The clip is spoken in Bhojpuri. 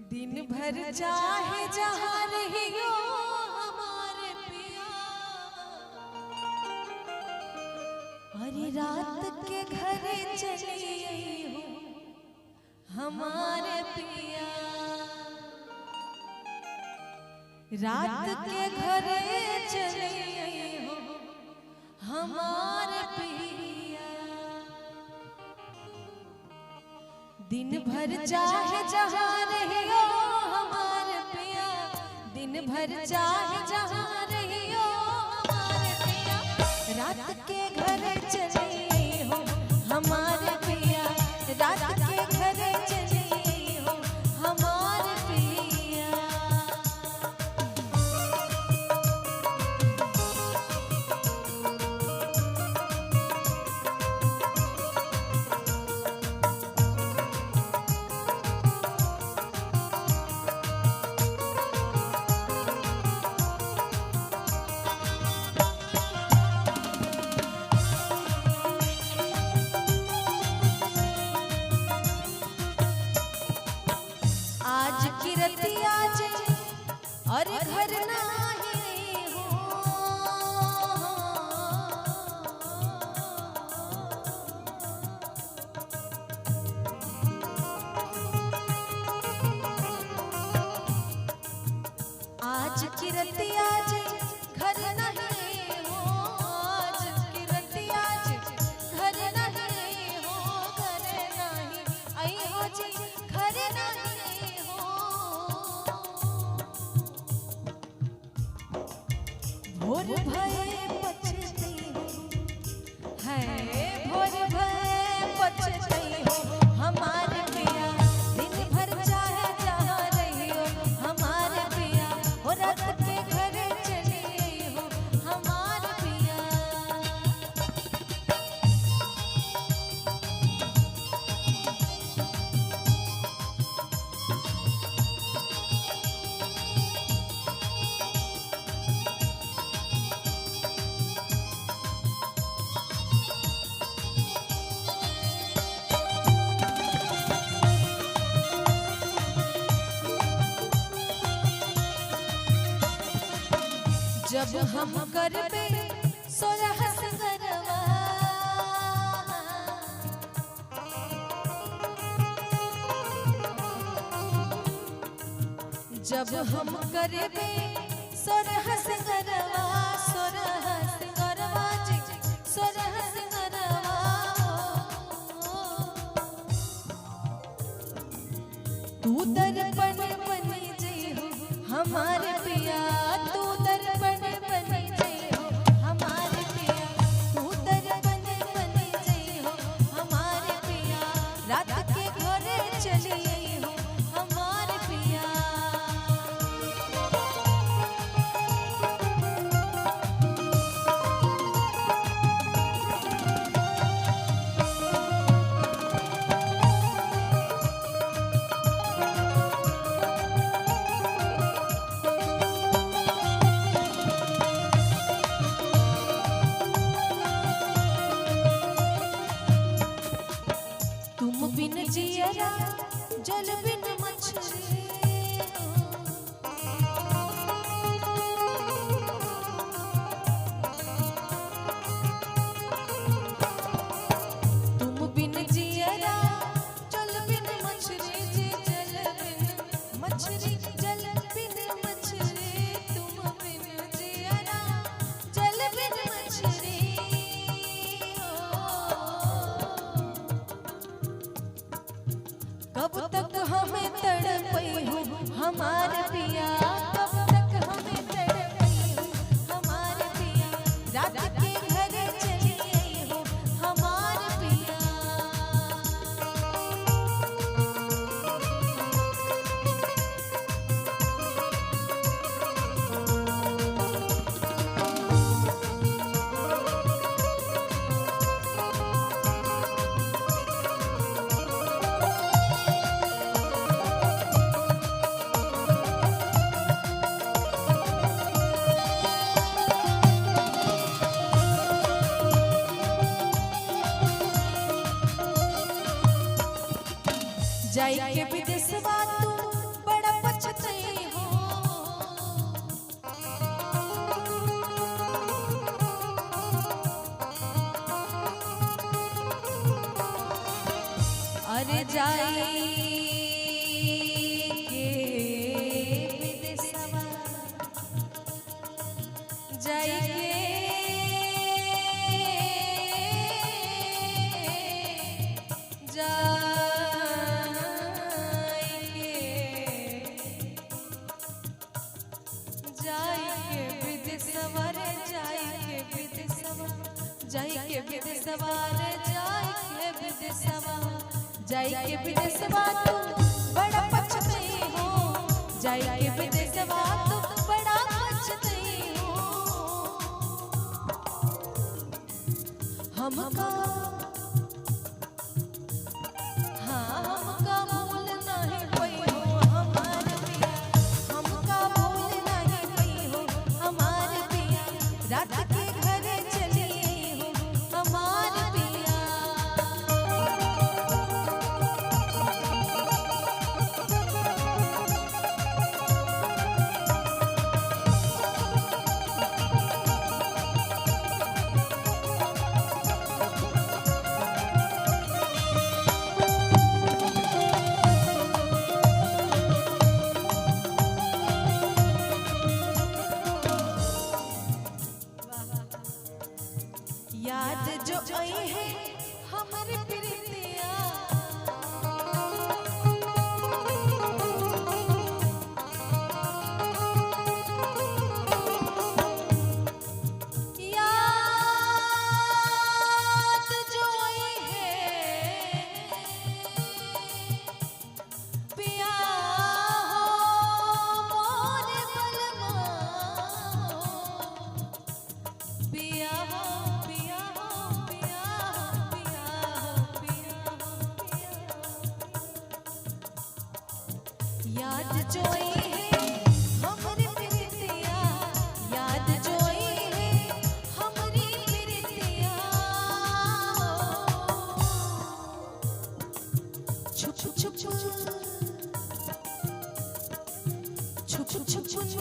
दिन भर चाहे जहाँ रहियो हमारे पिया, अरे रात के घरे चली हो हमारे पिया, रात के घरे चली हो हमारे पिया। दिन भर चाहे जहाँ रहियो हमारे पिया, दिन भर चाहे जहाँ रहियो हमारे पिया, रात के घर चले हो हमारे पिया, रात के घर चले हो हमारे पिया। आज की रतिया जे और घर नाही हो, आज की रतिया जे घर नहीं हो, आज की रतिया जे घर नहीं हो, घर नहीं आई हो जी घर नहीं हो। भोर भये पछती है, भोर भये पछती हो हमारे पिया, दिन भर चाहे जहाँ रहियो हमारे पिया, हो रात के घर चली हो हमारे पिया। जब हम करबे सोरह सिंगरवा, जब हम करबे सोरह सिंगरवा, सोरह सिंगरवा जी सोरह सिंगरवा, तू दर्पण बनी जई हो हमारे पिया, तू दर्पण बनी जई हो हमारे पिया, तू दर्पण बनी जई हो हमारे पिया, रात के घरे चली हो हमारे पिया। तुम बिन जियरा जल बिन मछली, तुम बिन जियरा जल बिन मछली जी, जल बिन मछली जल बिन मछली, तुम बिन जियरा जल बिन मछली। कब तक हमें तड़पई हो हमारे पिया, कब तक हमें तड़पई हो हमारे पिया, रात के घर चली हो हमारे पिया। जाई के विदेशवा जाई के विदेशवा जाई के विदेशवा तू बड़ा पछताई हो जाई के विदेशवा तू बड़ा पछताई हो हमका हमका भूल नहीं पई हो हमार पिया हमका भूल नहीं पई हो हमार पिया रात के घरे चली हो हमार पिया याद जो आई है हमारे प्रीतिया याद जो आई है पिया हो मोरे बलमा पिया हो याद जो आई है हमारी प्रीतिया याद जो आई है हमारी प्रीतिया छुप छुप छुप छुप छुप छुप छुप